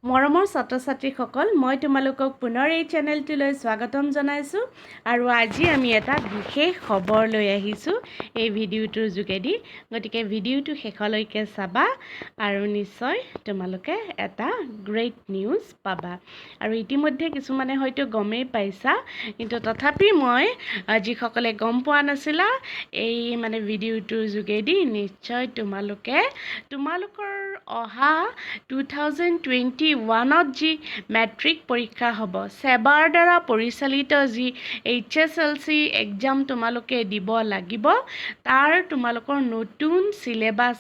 মৰমৰ ছাত্ৰ-ছাত্ৰীসকল, মই তোমালোকক পুনৰ এই চেনেলটোলৈ স্বাগতম জনাইছোঁ আৰু আজি আমি এটা বিশেষ খবৰ লৈ আহিছোঁ এই ভিডিঅ'টোৰ যোগেদি। গতিকে ভিডিঅ'টো শেষলৈকে চাবা আৰু নিশ্চয় তোমালোকে এটা গ্ৰেট নিউজ পাবা। আৰু ইতিমধ্যে কিছুমানে হয়তো গমেই পাইছা, কিন্তু তথাপি মই যিসকলে গম পোৱা নাছিলা এই ভিডিঅ'টোৰ যোগেদি নিশ্চয় তোমালোকৰ অহা 2021ত যি মেট্ৰিক পৰীক্ষা হ'ব, সেবাৰ দ্বাৰা পৰিচালিত যি HSLC এক্সাম তোমালোকে দিব লাগিব, তাৰ তোমালোকৰ নতুন চিলেবাছ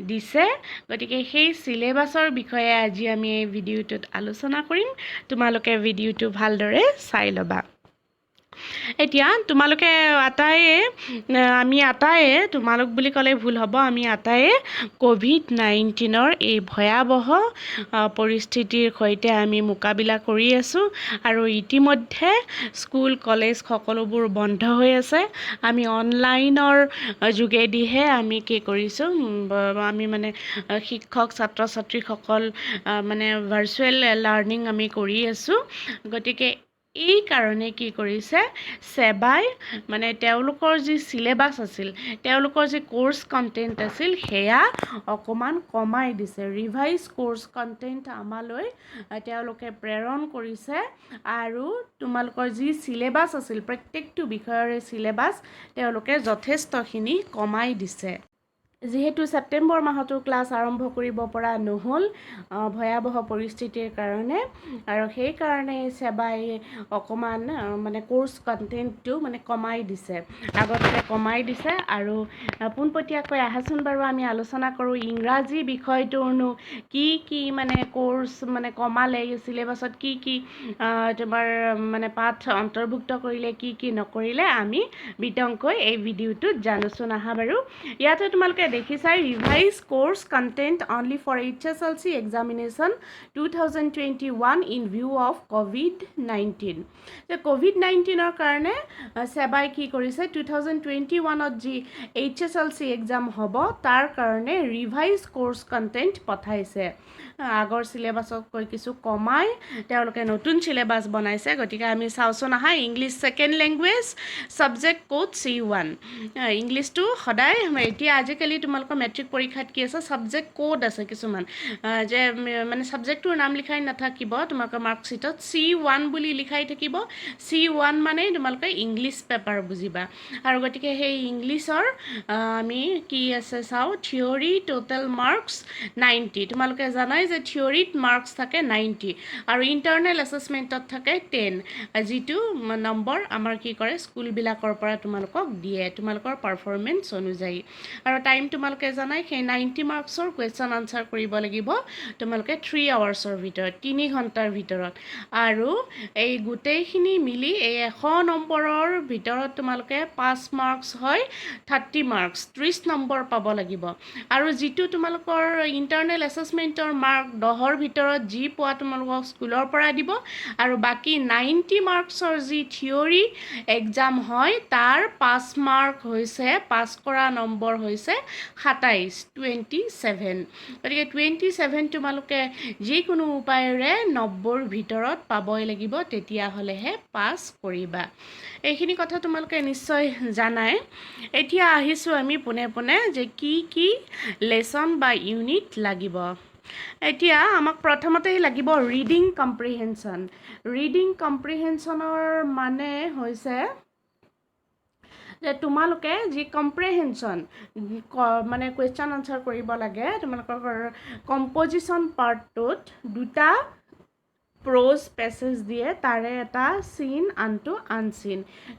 দিছে। গতিকে সেই চিলেবাছৰ বিষয়ে আজি আমি এই ভিডিঅ'টোত আলোচনা কৰিম। তোমালোকে ভিডিঅ'টো ভালদৰে চাই ল'বা। এতিয়া আমি আটায়ে তোমালোক বুলি ক'লে ভুল হ'ব, আমি আটায়ে COVID-19ৰ এই ভয়াৱহ পৰিস্থিতিৰ সৈতে আমি মোকাবিলা কৰি আছোঁ আৰু ইতিমধ্যে স্কুল কলেজ সকলোবোৰ বন্ধ হৈ আছে। আমি অনলাইনৰ যোগেদিহে আমি কি কৰিছোঁ, আমি শিক্ষক ছাত্ৰ ছাত্ৰীসকল ভাৰ্চুৱেল লাৰ্ণিং আমি কৰি আছোঁ। গতিকে এই কাৰণে কি কৰিছে, সেবাই তেওঁলোকৰ যি চিলেবাছ আছিল, তেওঁলোকৰ যি কোৰ্চ কণ্টেণ্ট আছিল, সেয়া অকণমান কমাই দিছে। ৰিভাইজ কোৰ্চ কণ্টেণ্ট আমালৈ তেওঁলোকে প্ৰেৰণ কৰিছে আৰু তোমালোকৰ যি চিলেবাছ আছিল, প্ৰত্যেকটো বিষয়ৰে চিলেবাছ তেওঁলোকে যথেষ্টখিনি কমাই দিছে। যিহেতু ছেপ্টেম্বৰ মাহতো ক্লাছ আৰম্ভ কৰিব পৰা নহ'ল ভয়াৱহ পৰিস্থিতিৰ কাৰণে, আৰু সেইকাৰণে সেবাই অকণমান কোৰ্চ কণ্টেণ্টটো কমাই দিছে, আগতকৈ কমাই দিছে। আৰু পোনপটীয়াকৈ আহাচোন বাৰু আমি আলোচনা কৰোঁ ইংৰাজী বিষয়টোৰনো কি কোৰ্চ কমালে, চিলেবাছত কি তোমাৰ পাঠ অন্তৰ্ভুক্ত কৰিলে, কি নকৰিলে, আমি বিতংকৈ এই ভিডিঅ'টোত জানোচোন। আহা বাৰু, ইয়াতে তোমালোকে দেখিছাই revise course content only for HSLC examination 2021 in view of COVID-19। COVID-19ৰ কাৰণে সেবাই কি কৰিছে, 2021ত যি HSLC এক্সাম হ'ব তাৰ কাৰণে ৰিভাইজ কোৰ্চ কণ্টেণ্ট পঠাইছে। আগৰ চিলেবাছতকৈ কিছু কমাই তেওঁলোকে নতুন চিলেবাছ বনাইছে। গতিকে আমি চাওঁচোন আহা। English second language subject code C1। ইংলিছটো সদায় এতিয়া আজিকালি তোমালোকৰ মেট্ৰিক পৰীক্ষাত কি আছে, ছাবজেক্ট কোড আছে কিছুমান, যে ছাবজেক্টটোৰ নাম লিখাই নাথাকিব তোমালোকৰ মাৰ্কশ্বিটত, C1 বুলি লিখাই থাকিব। C1 তোমালোকে ইংলিছ পেপাৰ বুজিবা। আৰু গতিকে সেই ইংলিছৰ আমি কি আছে চাওঁ, থিয়ৰী টোটেল মাৰ্কছ 90। তোমালোকে জানাই যে থিয়ৰীত মাৰ্কছ থাকে 90 আৰু ইণ্টাৰনেল এছেছমেণ্টত থাকে 10, যিটো নম্বৰ আমাৰ কি কৰে, স্কুলবিলাকৰ পৰা তোমালোকক দিয়ে তোমালোকৰ পাৰফৰ্মেঞ্চ অনুযায়ী। আৰু টাইম তোমালোকে জানাই, সেই 90 মাৰ্কছৰ কুৱেশ্যন আনচাৰ কৰিব লাগিব তোমালোকে 3 আৱাৰ্ছৰ ভিতৰত, 3 ঘণ্টাৰ ভিতৰত। আৰু এই গোটেইখিনি মিলি এই 100 নম্বৰৰ ভিতৰত তোমালোকে 5 মাৰ্কছ হয় 30 মাৰ্কছ, 30 নম্বৰ পাব লাগিব। আৰু যিটো তোমালোকৰ ইণ্টাৰনেল এছেছমেণ্টৰ মাৰ্ক 10ৰ ভিতৰত যি পোৱা তোমালোকক স্কুলৰ পৰা দিব, আৰু বাকী 90 মাৰ্কছৰ যি থিয়ৰী এক্সাম হয় তাৰ 5 মাৰ্ক হৈছে, পাছ কৰা নম্বৰ হৈছে 27। গতিকে 27 তোমালোকে যিকোনো উপায়েৰে 90ৰ ভিতৰত পাবই লাগিব, তেতিয়াহ'লেহে পাছ কৰিবা। এইখিনি কথা তোমালোকে নিশ্চয় জানাই। এতিয়া আহিছোঁ আমি পোনে পোনে যে কি লেচন বা ইউনিট লাগিব। এতিয়া আমাক প্ৰথমতেই লাগিব ৰিডিং কম্প্ৰিহেনশ্যন। ৰিডিং কম্প্ৰিহেনশ্যনৰ হৈছে যে তোমালোকে যি কম্প্ৰিহেনশ্যন কুৱেশ্যন আনচাৰ কৰিব লাগে, তোমালোকৰ কম্পজিশ্যন পাৰ্টটোত 2টা প্ৰ'জ পেছেজ দিয়ে, তাৰে এটা চিন আনটো আনচিন।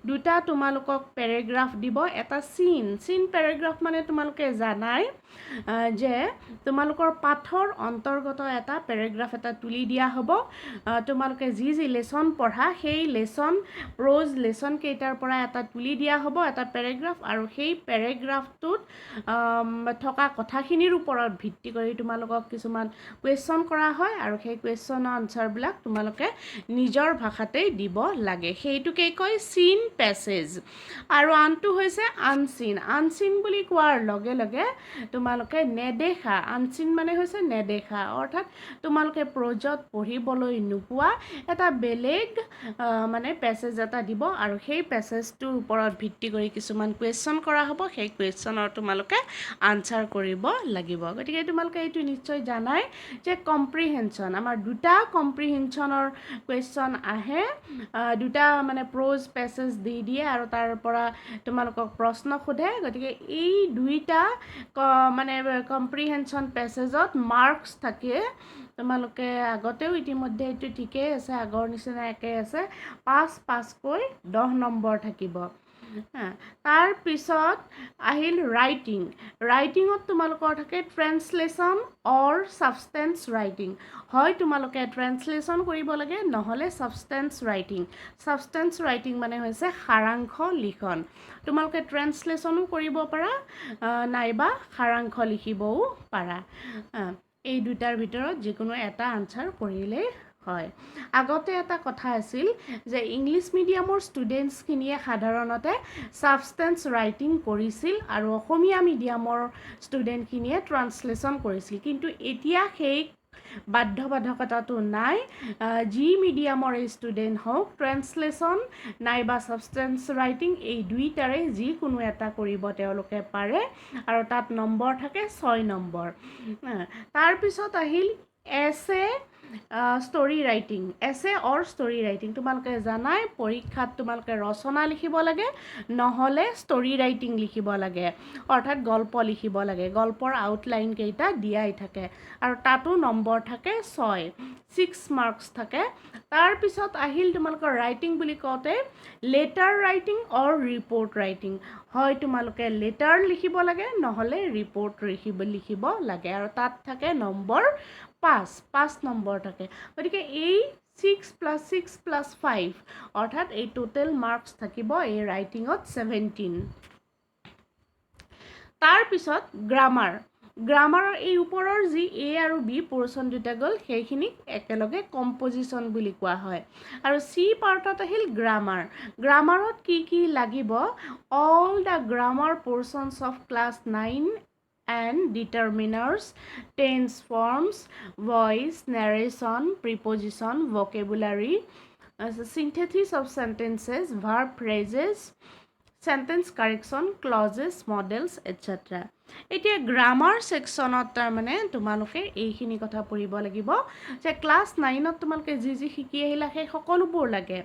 2টা তোমালোকক পেৰেগ্ৰাফ দিব, এটা চিন পেৰেগ্ৰাফ তোমালোকে জানাই যে তোমালোকৰ পাঠৰ অন্তৰ্গত এটা পেৰেগ্ৰাফ এটা তুলি দিয়া হ'ব। তোমালোকে যি লেচন পঢ়া সেই প্ৰ'জ লেচন কেইটাৰ পৰা এটা তুলি দিয়া হ'ব এটা পেৰেগ্ৰাফ, আৰু সেই পেৰেগ্ৰাফটোত থকা কথাখিনিৰ ওপৰত ভিত্তি কৰি তোমালোকক কিছুমান কুৱেশ্যন কৰা হয়, আৰু সেই কুৱেশ্যনৰ আনচাৰবিলাক উত্তৰবিলাক তোমালোকে নিজৰ ভাষাতেই দিব লাগে সেইটোকে কয় চিন পেছেজ আৰু আনটো হৈছে আনচিন আনচিন বুলি কোৱাৰ লগে লগে তোমালোকে নেদেখা আনচিন মানে হৈছে নেদেখা অৰ্থাৎ তোমালোকে প্ৰজত পঢ়িবলৈ নোপোৱা এটা বেলেগ মানে পেছেজ এটা দিব আৰু সেই পেছেজটোৰ ওপৰত ভিত্তি কৰি কিছুমান কুৱেশ্যন কৰা হ'ব সেই কুৱেশ্যনৰ তোমালোকে আনচাৰ কৰিব লাগিব গতিকে তোমালোকে এইটো নিশ্চয় জানাই যে কম্প্ৰিহেনশ্যন আমাৰ দুটা কম্প্ৰিহেনশ্যনৰ কুৱেশ্যন আহে দুটা মানে প্ৰ'জ পেছেজ দি দিয়ে আৰু তাৰ পৰা তোমালোকক প্ৰশ্ন সোধে গতিকে এই দুইটা মানে কম্প্ৰিহেনশ্যন পেছেজত মাৰ্কছ থাকে তোমালোকে আগতেও ইতিমধ্যে এইটো ঠিকেই আছে আগৰ নিচিনা একে আছে 5-5কৈ 10 নম্বৰ থাকিব তাৰপিছত আহিল ৰাইটিঙত তোমালোকৰ থাকে ট্ৰেন্সলেশ্যন অৰ ছাবষ্টেন্স ৰাইটিং হয় তোমালোকে ট্ৰেন্সলেশ্যন কৰিব লাগে নহ'লে ছাবষ্টেন্স ৰাইটিং মানে হৈছে সাৰাংশ লিখন তোমালোকে ট্ৰেন্সলেশ্যনো কৰিব পাৰা নাইবা সাৰাংশ লিখিবও পাৰা এই দুটাৰ ভিতৰত যিকোনো এটা আনচাৰ কৰিলেই হয় আগতে এটা কথা আছিল যে ইংলিছ মিডিয়ামৰ ষ্টুডেণ্টছখিনিয়ে সাধাৰণতে ছাবষ্টেন্স ৰাইটিং কৰিছিল আৰু অসমীয়া মিডিয়ামৰ ষ্টুডেণ্টখিনিয়ে ট্ৰান্সলেশ্যন কৰিছিল কিন্তু এতিয়া সেই বাধ্যবাধকতাটো নাই যি মিডিয়ামৰ ষ্টুডেণ্ট হওক ট্ৰেন্সলেশ্যন নাইবা ছাবষ্টেন্স ৰাইটিং এই দুইটাৰে যিকোনো এটা কৰিব তেওঁলোকে পাৰে আৰু তাত নম্বৰ থাকে 6 নম্বৰ তাৰপিছত আহিল এছে ষ্টৰি ৰাইটিং তোমালোকে জানাই পৰীক্ষাত তোমালোকে ৰচনা লিখিব লাগে নহ'লে ষ্টৰি ৰাইটিং লিখিব লাগে অৰ্থাৎ গল্প লিখিব লাগে গল্পৰ আউটলাইন কেইটা দিয়াই থাকে আৰু তাতো নম্বৰ থাকে 6 মাৰ্কছ থাকে তাৰপিছত আহিল তোমালোকৰ ৰাইটিং বুলি কওঁতে লেটাৰ ৰাইটিং অৰ ৰিপৰ্ট ৰাইটিং হয় তোমালোকে লেটাৰ লিখিব লাগে নহ'লে ৰিপৰ্ট লিখিব লাগে আৰু তাত থাকে নম্বৰ 5 নম্বৰ থাকে গতিকে এই 6+6+5 অৰ্থাৎ এই টোটেল মাৰ্কছ থাকিব এই ৰাইটিঙত 17 তাৰপিছত গ্ৰামাৰৰ এই ওপৰৰ যি এ আৰু বি পৰ্চন দুটা গ'ল সেইখিনিক একেলগে কম্পজিশ্যন বুলি কোৱা হয় আৰু চি পাৰ্টত আহিল গ্ৰামাৰত কি লাগিব all the grammar portions of class 9 and determiners, tense forms, voice, narration, preposition, vocabulary, synthesis of sentences, verb phrases, sentence correction, clauses, models, etc. এতিয়া গ্ৰামাৰ ছেকশ্যনত তাৰমানে তোমালোকে এইখিনি কথা পঢ়িব লাগিব যে ক্লাছ 9ত তোমালোকে যি শিকি আহিলা সেই সকলোবোৰ লাগে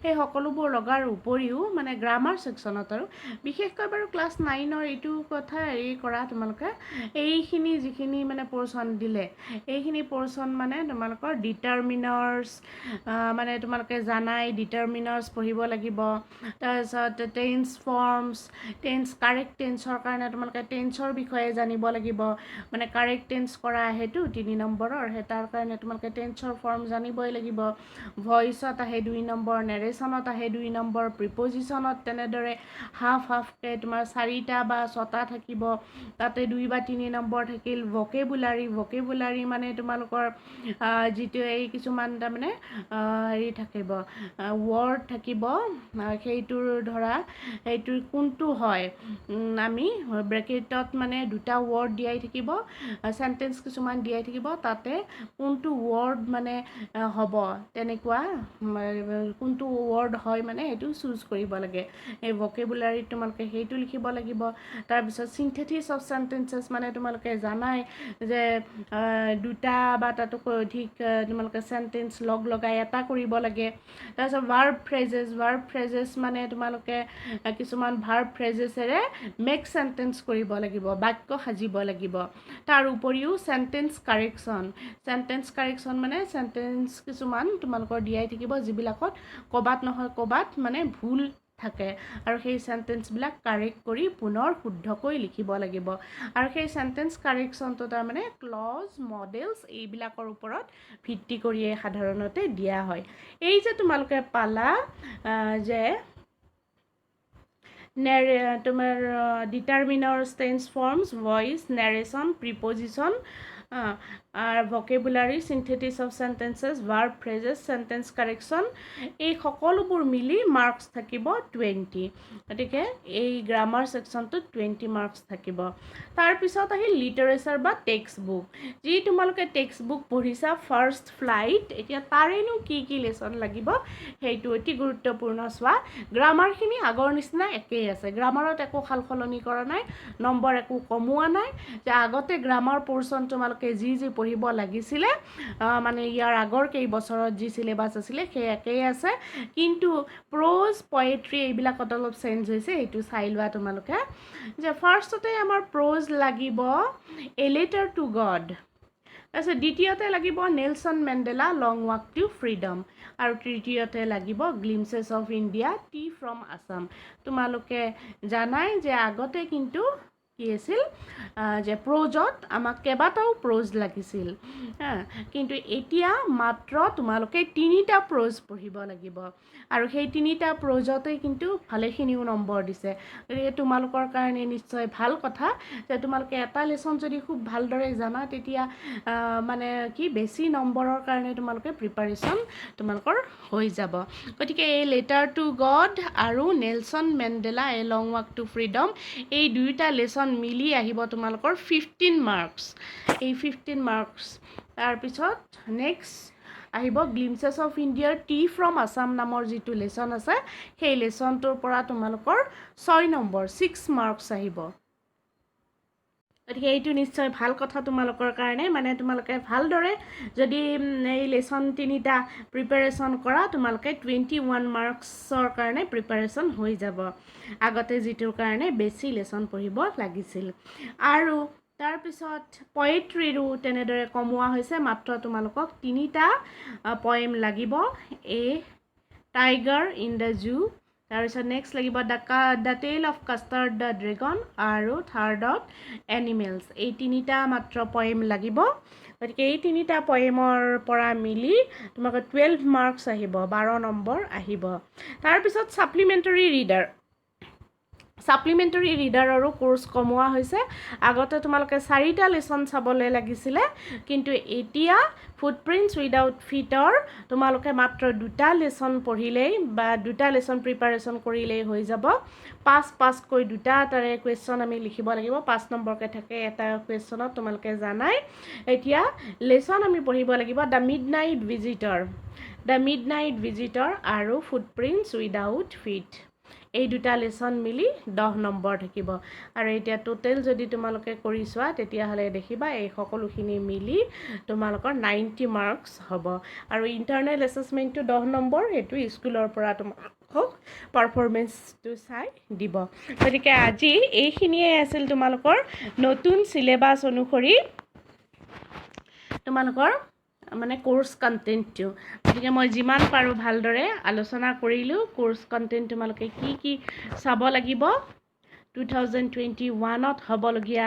সেই সকলোবোৰ লগাৰ উপৰিও মানে গ্ৰামাৰ ছেকশ্যনত আৰু বিশেষকৈ বাৰু ক্লাছ 9ৰ এইটো কথা কৰা তোমালোকে এইখিনি যিখিনি মানে পৰ্চন দিলে এইখিনি পৰ্চন মানে তোমালোকৰ ডিটাৰমিনাৰ্ছ মানে তোমালোকে জানাই ডিটাৰমিনাৰ্ছ পঢ়িব লাগিব তাৰপিছত টেন্স ফৰ্মছ কাৰেক্ট টেন্সৰ কাৰণে তোমালোকে টেন্সৰ বিষয়ে জানিব লাগিব মানে কাৰেক্ট টেন্স কৰা আহেতো 3 নম্বৰৰ তাৰ কাৰণে তোমালোকে টেন্সৰ ফৰ্ম জানিবই লাগিব ভইচত আহে 2 নম্বৰ নেৰেশ্যনত আহে 2 নম্বৰ প্ৰিপজিশ্যনত তেনেদৰে হাফকৈ তোমাৰ 4টা বা 6টা থাকিব তাতে 2 বা 3 নম্বৰ থাকিল ভকেবুলাৰী মানে তোমালোকৰ যিটো এই কিছুমান তাৰমানে হেৰি থাকিব ৱৰ্ড থাকিব সেইটোৰ ধৰা সেইটোৰ কোনটো হয় আমি ব্ৰেকেটত মানে দুটা ৱৰ্ড দিয়াই থাকিব সেন্টেন্স কিছুমান দিয়াই থাকিব তাতে কোনটো ৱৰ্ড মানে হ'ব তেনেকুৱা কোনটো ৱৰ্ড হয় মানে সেইটো চুজ কৰিব লাগে এই ভকেবুলাৰীত তোমালোকে সেইটো লিখিব লাগিব তাৰপিছত সিনথেসিস অফ সেন্টেন্সেছ মানে তোমালোকে জানাই যে দুটা বা তাতকৈ অধিক তোমালোকে সেন্টেন্স লগাই এটা কৰিব লাগে তাৰপিছত ভাৰ্ব ফ্ৰেজেছ মানে তোমালোকে কিছুমান ভাৰ্ব ফ্ৰেজেছেৰে মেক সেন্টেন্স কৰিব লাগিব বাক্য সাজিব লাগিব তাৰ উপৰিও সেন্টেন্স কাৰেকশ্যন মানে সেন্টেন্স কিছুমান তোমালোকৰ দিয়াই থাকিব যিবিলাকত ক'বাত নহয় ক'বাত মানে ভুল থাকে আৰু সেই সেন্টেন্সবিলাক কাৰেক্ট কৰি পুনৰ শুদ্ধকৈ লিখিব লাগিব আৰু সেই সেন্টেন্স কাৰেকশ্যনটো তাৰমানে ক্লজ মডেলছ এইবিলাকৰ ওপৰত ভিত্তি কৰিয়ে সাধাৰণতে দিয়া হয় এই যে তোমালোকে পালা যে তোমাৰ determiners tense forms voice narration preposition আৰ vocabulary synthetics of sentences verb phrases sentence correction এই সকলোবোৰ মিলি মাৰ্কছ থাকিব 20 গতিকে এই গ্ৰামাৰ সেকশ্যনটোত 20 মাৰ্কছ থাকিব তাৰপিছত আহিল লিটাৰেচাৰ বা টেক্সট বুক যি তোমালোকে টেক্সট বুক পঢ়িছা ফাৰ্ষ্ট ফ্লাইট এতিয়া তাৰেনো কি লেসন লাগিব সেইটো অতি গুৰুত্বপূৰ্ণ চোৱা গ্ৰামাৰখিনি আগৰ নিচিনা একেই আছে গ্ৰামাৰত একো সালসলনি কৰা নাই নম্বৰ একো কমোৱা নাই যে আগতে গ্ৰামাৰ পোৰ্শন তোমালোকে যি পঢ়িব লাগিছিলে মানে ইয়াৰ আগৰ কেই বছৰত যি সিলেবাস আছিলে সেই একেই আছে কিন্তু প্ৰোজ পোয়েট্ৰি এইবিলাকত অলপ চেঞ্জ হৈছে এইটো চাই লোৱা তোমালোকে যে ফাৰ্ষ্টতে আমাৰ প্ৰোজ লাগিব এ লেটাৰ টু গড তাৰপিছত দ্বিতীয়তে লাগিব Nelson Mandela long walk to freedom আৰু তৃতীয়তে লাগিব glimpses of India tea from Assam তোমালোকে জানাই যে আগতে কিন্তু কি আছিল যে প্ৰোজত আমাক কেইবাটাও প্ৰোজ লাগিছিল কিন্তু এতিয়া মাত্ৰ তোমালোকে তিনিটা প্ৰোজ পঢ়িব লাগিব আৰু সেই তিনিটা প্ৰোজতে কিন্তু ভালেখিনিও নম্বৰ দিছে গতিকে তোমালোকৰ কাৰণে নিশ্চয় ভাল কথা যে তোমালোকে এটা লেসন যদি খুব ভালদৰে জানা তেতিয়া মানে কি বেছি নম্বৰৰ কাৰণে তোমালোকে প্ৰিপাৰেশ্যন তোমালোকৰ হৈ যাব গতিকে এই লেটাৰ টু গড আৰু Nelson Mandela a long walk to freedom এই দুইটা লেসন মিলি আহিব তোমালোকৰ 15 মাৰ্কছ এই 15 মাৰ্কছ তাৰপিছত নেক্সট আহিব গ্লিমছেছ অফ ইণ্ডিয়াৰ টি ফ্ৰম আছাম নামৰ যিটো লেসন আছে সেই লেসনটোৰ পৰা তোমালোকৰ 6 নম্বৰ 6 মাৰ্কছ আহিব গতিকে এইটো নিশ্চয় ভাল কথা তোমালোকৰ কাৰণে মানে তোমালোকে ভালদৰে যদি এই লেসন তিনিটা প্ৰিপাৰেশ্যন কৰা তোমালোকে 21 মাৰ্কছৰ কাৰণে প্ৰিপাৰেশ্যন হৈ যাব আগতে যিটোৰ কাৰণে বেছি লেসন পঢ়িব লাগিছিল আৰু তাৰপিছত পয়েট্ৰিৰো তেনেদৰে কমোৱা হৈছে মাত্ৰ তোমালোকক তিনিটা পয়েম লাগিব a tiger in the zoo তাৰপিছত নেক্সট লাগিব দ্য টেল অফ কাষ্টাৰ্ড দ্য ড্ৰেগন আৰু থাৰ্ডত এনিমেলছ এই তিনিটা মাত্ৰ পয়েম লাগিব গতিকে এই তিনিটা পয়েমৰ পৰা মিলি তোমালোকৰ 12 মাৰ্কছ আহিব 12 নম্বৰ আহিব তাৰপিছত ছাপ্লিমেণ্টাৰী ৰিডাৰৰো কোৰ্চ কমোৱা হৈছে আগতে তোমালোকে 4টা লেসন চাবলৈ লাগিছিলে কিন্তু এতিয়া ফুটপ্ৰিণ্টছ উইদাউট ফিটৰ তোমালোকে মাত্ৰ 2টা লেসন পঢ়িলেই বা 2টা লেসন প্ৰিপাৰেশ্যন কৰিলেই হৈ যাব 5-5কৈ 2টা তাৰে কুৱেশ্যন আমি লিখিব লাগিব 5 নম্বৰকৈ থাকে এটা কুৱেশ্যনত তোমালোকে জানাই এতিয়া লেসন আমি পঢ়িব লাগিব দ্য মিডনাইট ভিজিটৰ আৰু ফুটপ্ৰিণ্টছ উইদাউট ফিট এই দুটা লেসন মিলি 10 নম্বৰ থাকিব আৰু এতিয়া টোটেল যদি তোমালোকে কৰি চোৱা তেতিয়াহ'লে দেখিবা এই সকলোখিনি মিলি তোমালোকৰ 90 মাৰ্কছ হ'ব আৰু ইণ্টাৰনেল এছেছমেণ্টটো 10 নম্বৰ এইটো স্কুলৰ পৰা তোমালোকক পাৰফৰ্মেঞ্চটো চাই দিব গতিকে আজি এইখিনিয়ে আছিল তোমালোকৰ নতুন সিলেবাছ অনুসৰি তোমালোকৰ মানে কোৰ্স কন্টেন্টটো গতিকে মই যিমান পাৰো ভালদৰে আলোচনা কৰিলো কোৰ্স কন্টেন্ট তোমালোকে কি চাব লাগিব 2021ত হ'বলগীয়া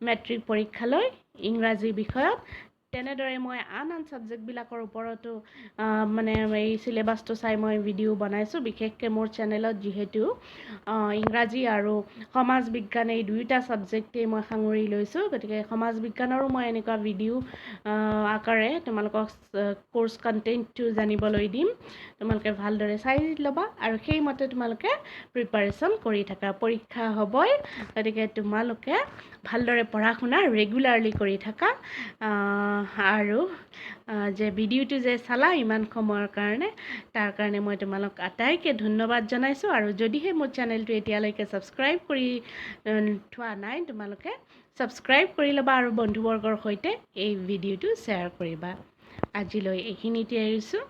মেট্ৰিক পৰীক্ষালৈ ইংৰাজী বিষয়ত তেনেদৰে মই আন সাবজেক্টবিলাকৰ ওপৰতো মানে এই সিলেবাসটো চাই মই ভিডিও বনাইছোঁ বিশেষকৈ মোৰ চেনেলত যিহেতু ইংৰাজী আৰু সমাজ বিজ্ঞান এই দুইটা সাবজেক্টেই মই সাঙুৰি লৈছোঁ গতিকে সমাজ বিজ্ঞানৰো মই এনেকুৱা ভিডিও আকাৰে তোমালোকক কোৰ্স কন্টেন্টটো জানিবলৈ দিম তোমালোকে ভালদৰে চাই ল'বা আৰু সেইমতে তোমালোকে প্ৰিপাৰেশ্যন কৰি থাকা পৰীক্ষা হ'বই গতিকে তোমালোকে ভালদৰে পঢ়া শুনা ৰেগুলাৰলি কৰি থাকা আৰু যে ভিডিওটো যে চালা ইমান সময়ৰ কাৰণে তাৰ কাৰণে মই তোমালোক আটাইকে ধন্যবাদ জনাইছোঁ আৰু যদিহে মোৰ চেনেলটো এতিয়ালৈকে ছাবস্ক্ৰাইব কৰি থোৱা নাই তোমালোকে ছাবস্ক্ৰাইব কৰি ল'বা আৰু বন্ধুবৰ্গৰ সৈতে এই ভিডিওটো শ্বেয়াৰ কৰিবা আজিলৈ এইখিনিতে এৰিছোঁ